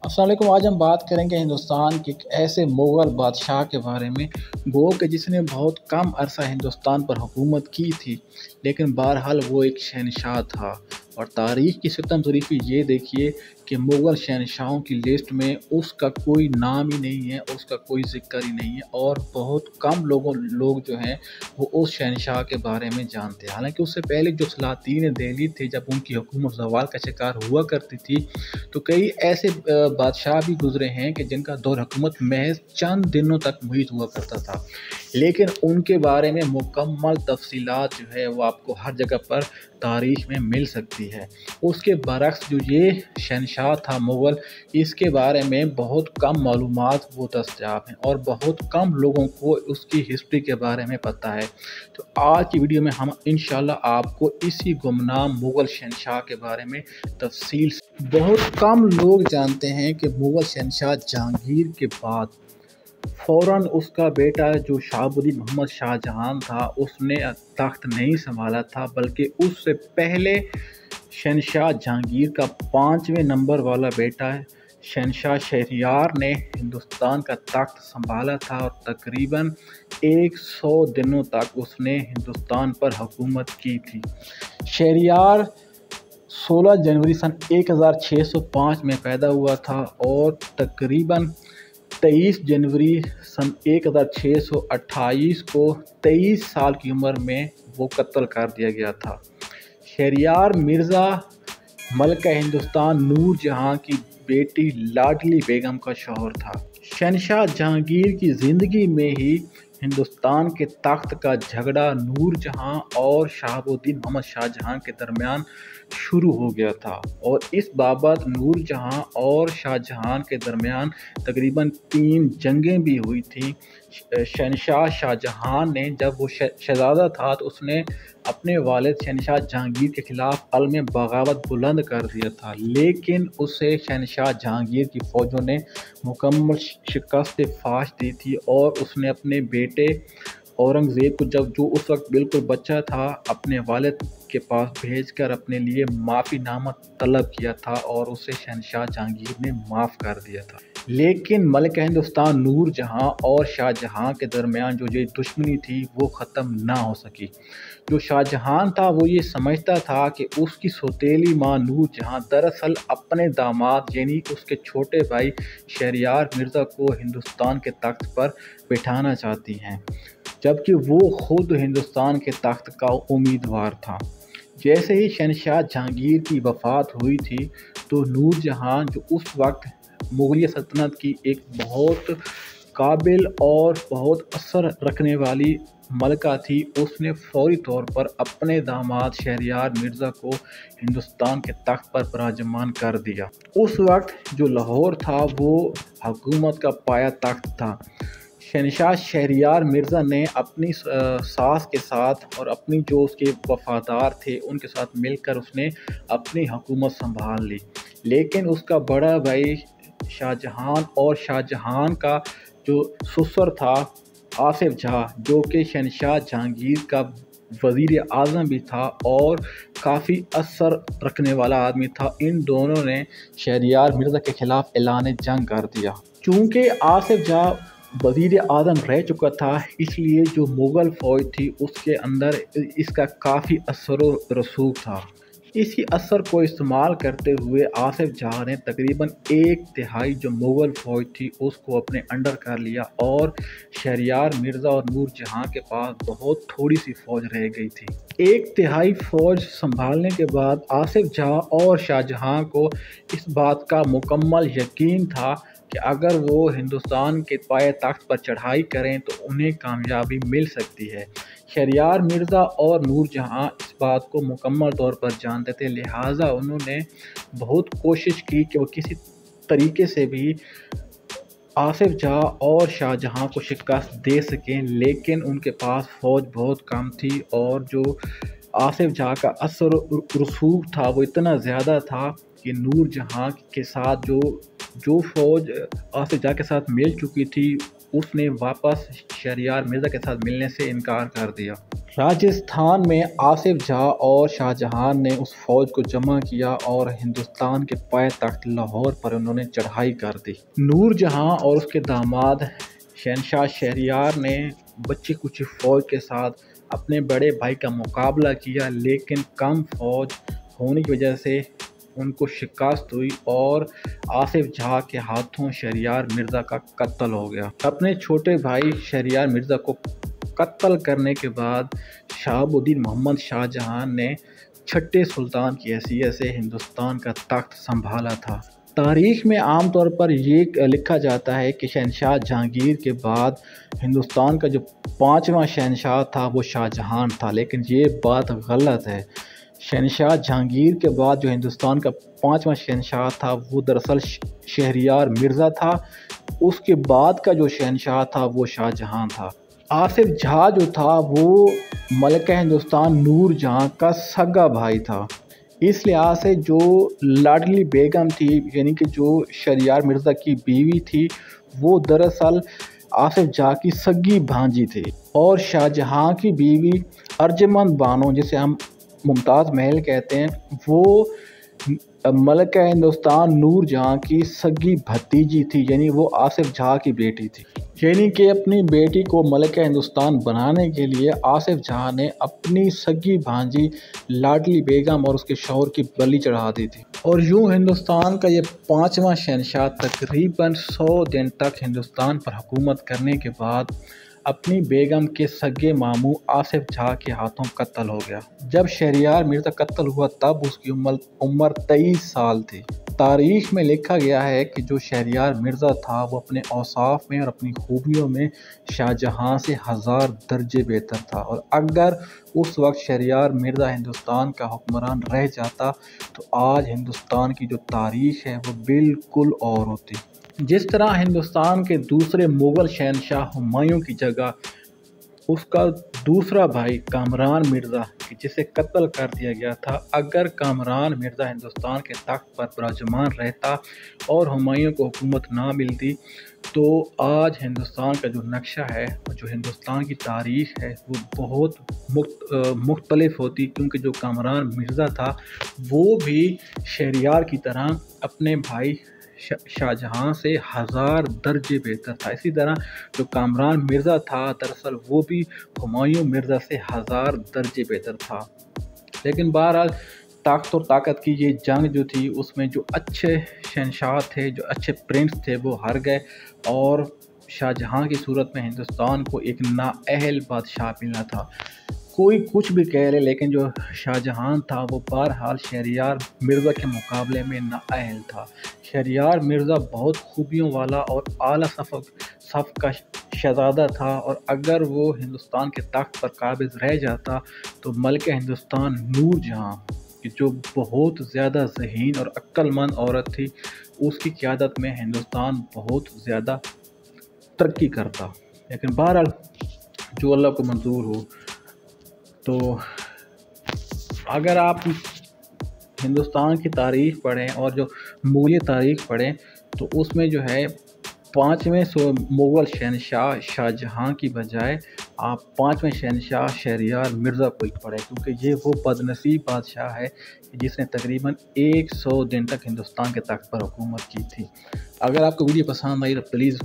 अस्सलाम वालेकुम। आज हम बात करेंगे हिंदुस्तान के एक ऐसे मुग़ल बादशाह के बारे में गो कि जिसने बहुत कम अरसा हिंदुस्तान पर हुकूमत की थी, लेकिन बहरहाल वो एक शहनशाह था। और तारीख़ की सितम ज़रीफ़ी ये देखिए कि मुग़ल शहनशाहों की लिस्ट में उसका कोई नाम ही नहीं है, उसका कोई ज़िक्र ही नहीं है और बहुत कम लोग जो हैं वो उस शहनशाह के बारे में जानते हैं। हालांकि उससे पहले जो सलातीन दिल्ली थे, जब उनकी हुकूमत ज़वाल का शिकार हुआ करती थी, तो कई ऐसे बादशाह भी गुजरे हैं कि जिनका दौर हुकूमत महज चंद दिनों तक मुहित हुआ करता था, लेकिन उनके बारे में मुकम्मल तफसीलात जो है वो आपको हर जगह पर तारीख़ में मिल सकती है। उसके बरक्स जो ये शहनशाह था मुग़ल, इसके बारे में बहुत कम मालूमात वो दस्तयाब हैं और बहुत कम लोगों को उसकी हिस्ट्री के बारे में पता है। तो आज की वीडियो में हम इंशाल्लाह आपको इसी गुमनाम मुग़ल शहनशाह के बारे में तफसील बहुत कम लोग जानते हैं कि मुग़ल शहनशाह जहांगीर के बाद फ़ौरन उसका बेटा जो शहाबुद्दीन मोहम्मद शाहजहां था, उसने तख्त नहीं संभाला था, बल्कि उससे पहले शहनशाह जहांगीर का 5वें नंबर वाला बेटा है शहनशाह शहरयार ने हिंदुस्तान का तख्त संभाला था और तकरीबन 100 दिनों तक उसने हिंदुस्तान पर हुकूमत की थी। शहरयार 16 जनवरी सन 1605 में पैदा हुआ था और तकरीबन 23 जनवरी सन 1628 को 23 साल की उम्र में वो कत्ल कर दिया गया था। शहरयार मिर्ज़ा मलका हिंदुस्तान नूर जहां की बेटी लाडली बेगम का शौहर था। शहनशाह जहांगीर की ज़िंदगी में ही हिंदुस्तान के तख्त का झगड़ा नूर जहां और शहाबुद्दीन मोहम्मद शाहजहां के दरमियान शुरू हो गया था और इस बाबत नूर जहां और शाहजहां के दरमियान तकरीबन 3 जंगें भी हुई थी। शहनशाह शाहजहां ने जब वो शहज़ादा था तो उसने अपने वालिद शहनशाह जहांगीर के ख़िलाफ़ अलम बगावत बुलंद कर दिया था, लेकिन उसे शहनशाह जहांगीर की फ़ौजों ने मुकम्मल शिकस्त फाश दी थी और उसने अपने बेटे औरंगज़ेब को जो उस वक्त बिल्कुल बच्चा था, अपने वालिद के पास भेजकर अपने लिए माफ़ीनामा तलब किया था और उसे शहनशाह जहांगीर ने माफ़ कर दिया था। लेकिन मलिका हिंदुस्तान नूर जहां और शाहजहां के दरमियान जो ये दुश्मनी थी वो ख़त्म ना हो सकी। जो शाहजहां था वो ये समझता था कि उसकी सौतेली माँ नूर जहां दरअसल अपने दामाद यानी उसके छोटे भाई शहरयार मिर्ज़ा को हिंदुस्तान के तख्त पर बिठाना चाहती हैं, जबकि वो खुद हिंदुस्तान के तख्त का उम्मीदवार था। जैसे ही शहनशाह जहांगीर की वफ़ात हुई थी तो नूर जहां जो उस वक्त मुग़लिया सल्तनत की एक बहुत काबिल और बहुत असर रखने वाली मलका थी, उसने फ़ौरी तौर पर अपने दामाद शहरयार मिर्ज़ा को हिंदुस्तान के तख्त पर विराजमान कर दिया। उस वक्त जो लाहौर था वो हुकूमत का पाया तख्त था। शहनशाह शहरयार मिर्ज़ा ने अपनी सास के साथ और अपनी जो उसके वफ़ादार थे उनके साथ मिलकर उसने अपनी हुकूमत संभाल ली, लेकिन उसका बड़ा भाई शाहजहां और शाहजहां का जो ससुर था आसिफ जहां, जो कि शहनशाह जहांगीर का वज़ीर आज़म भी था और काफ़ी असर रखने वाला आदमी था, इन दोनों ने शहरयार मिर्ज़ा के ख़िलाफ़ ऐलान जंग कर दिया। चूँकि आसिफ जहां वज़ीर आज़म रह चुका था, इसलिए जो मुग़ल फ़ौज थी उसके अंदर इसका काफ़ी असर व रसूख था। इसी असर को इस्तेमाल करते हुए आसिफ जहां ने तकरीबन 1/3 जो मुग़ल फ़ौज थी उसको अपने अंडर कर लिया और शहरयार मिर्ज़ा और नूर जहां के पास बहुत थोड़ी सी फ़ौज रह गई थी। 1/3 फ़ौज संभालने के बाद आसिफ जहां और शाहजहां को इस बात का मुकम्मल यकीन था कि अगर वो हिंदुस्तान के पाए तख्त पर चढ़ाई करें तो उन्हें कामयाबी मिल सकती है। शहरयार मिर्ज़ा और नूर जहां इस बात को मुकम्मल तौर पर जानते थे, लिहाजा उन्होंने बहुत कोशिश की कि वो किसी तरीके से भी आसिफ जहां और शाहजहां को शिकस्त दे सकें, लेकिन उनके पास फ़ौज बहुत कम थी और जो आसिफ जहां का असर रसूख था वो इतना ज़्यादा था कि नूर जहां के साथ जो फ़ौज आसिफ जहां के साथ मिल चुकी थी उसने वापस शहरयार मिर्ज़ा के साथ मिलने से इनकार कर दिया। راجستھان میں آصف جاں اور شاہجہاں نے اس فوج کو جمع کیا اور ہندوستان کے پائے تخت لاہور پر انہوں نے چڑھائی کر دی۔ نور جہاں اور اس کے داماد شہنشاہ شہریار نے بچی کچی فوج کے ساتھ اپنے بڑے بھائی کا مقابلہ کیا، لیکن کم فوج ہونے کی وجہ سے ان کو شکست ہوئی اور آصف جاں کے ہاتھوں شہریار مرزا کا قتل ہو گیا۔ اپنے چھوٹے بھائی شہریار مرزا کو قتل کرنے کے بعد شہاب الدین محمد شاہ جہاں نے چھٹے سلطان کی حیثیت سے ہندوستان کا تخت سنبھالا تھا۔ تاریخ میں عام طور پر یہ لکھا جاتا ہے کہ شہنشاہ جہانگیر کے بعد ہندوستان کا جو 5واں شہنشاہ تھا وہ شاہ جہاں تھا، لیکن یہ بات غلط ہے۔ شہنشاہ جہانگیر کے بعد جو ہندوستان کا 5واں شہنشاہ تھا وہ دراصل شہریار مرزا تھا، اس کے بعد کا جو شہنشاہ تھا وہ شاہ جہاں تھا۔ آصف جاں جو تھا وہ ملکہ ہندوستان نور جہاں کا سگا بھائی تھا، اس لحاظ سے جو لاڈلی بیگم تھی یعنی کہ جو شہریار مرزا کی بیوی تھی وہ دراصل آصف جاں کی سگی بھانجی تھی، اور شاہ جہاں کی بیوی ارجمند بانو جسے ہم ممتاز محل کہتے ہیں وہ ملکہ ہندوستان نور جہاں کی سگی بھتیجی تھی، یعنی وہ آصف جاں کی بیٹی تھی۔ یعنی کہ اپنی بیٹی کو ملکہ ہندوستان بنانے کے لیے آصف جاں نے اپنی سگی بھانجی لاڈلی بیگم اور اس کے شوہر کی بلی چڑھا دی تھی، اور یوں ہندوستان کا یہ 5واں شہنشاہ تقریباً 100 دن تک ہندوستان پر حکومت کرنے کے بعد اپنی بیگم کے سگے ماموں آصف جاں کے ہاتھوں قتل ہو گیا۔ جب شہریار مرزا قتل ہوا تب اس کی عمر 23 سال تھی۔ تاریخ میں لکھا گیا ہے کہ جو شہریار مرزا تھا وہ اپنے اوصاف میں اور اپنی خوبیوں میں شاہ جہاں سے 1000 درجے بہتر تھا، اور اگر اس وقت شہریار مرزا ہندوستان کا حکمران رہ جاتا تو آج ہندوستان کی جو تاریخ ہے وہ بالکل اور ہوتی۔ جس طرح ہندوستان کے دوسرے مغل شہنشاہ ہمایوں کی جگہ اس کا دوسرا بھائی کامران مرزا جسے قتل کر دیا گیا تھا، اگر کامران مرزا ہندوستان کے تخت پر براجمان رہتا اور ہمایوں کو حکومت نہ ملتی تو آج ہندوستان کا جو نقشہ ہے جو ہندوستان کی تاریخ ہے وہ بہت مختلف ہوتی، کیونکہ جو کامران مرزا تھا وہ بھی شہریار کی طرح اپنے بھائی شاہ جہاں سے 1000 درجے بہتر تھا۔ اسی طرح جو کامران مرزا تھا دراصل وہ بھی ہمایوں مرزا سے 1000 درجے بہتر تھا، لیکن بہرحال طاقت اور طاقت کی یہ جنگ جو تھی اس میں جو اچھے شہنشاہ تھے، جو اچھے پرنس تھے وہ ہار گئے، اور شاہ جہاں کی صورت میں ہندوستان کو ایک نااہل بادشاہ ملا تھا۔ کوئی کچھ بھی کہہ لے لیکن جو شاہ جہاں تھا وہ بہرحال شہریار مرزا کے مقابلے میں نااہل تھا۔ شہریار مرزا بہت خوبیوں والا اور اعلیٰ صف کا شہزادہ تھا، اور اگر وہ ہندوستان کے تخت پر قابض رہ جاتا تو ملکہ ہندوستان نور جہاں جو بہت زیادہ ذہین اور عقل مند عورت تھی اس کی قیادت میں ہندوستان بہت زیادہ ترقی کرتا، لیکن بہرحال جو اللہ کو منظور ہو۔ تو اگر آپ ہندوستان کی تاریخ پڑھیں اور جو مغلیہ تاریخ پڑھیں تو اس میں جو ہے 5ویں مغل شہنشاہ شاہ جہاں کی بجائے آپ 5ویں شہنشاہ شہریار مرزا کو ہی پڑھیں، کیونکہ یہ وہ بدنصیب بادشاہ ہے جس نے تقریباً 100 دن تک ہندوستان کے تخت پر حکومت کی تھی۔ اگر آپ کو ویڈیو پسند آئی تو پلیز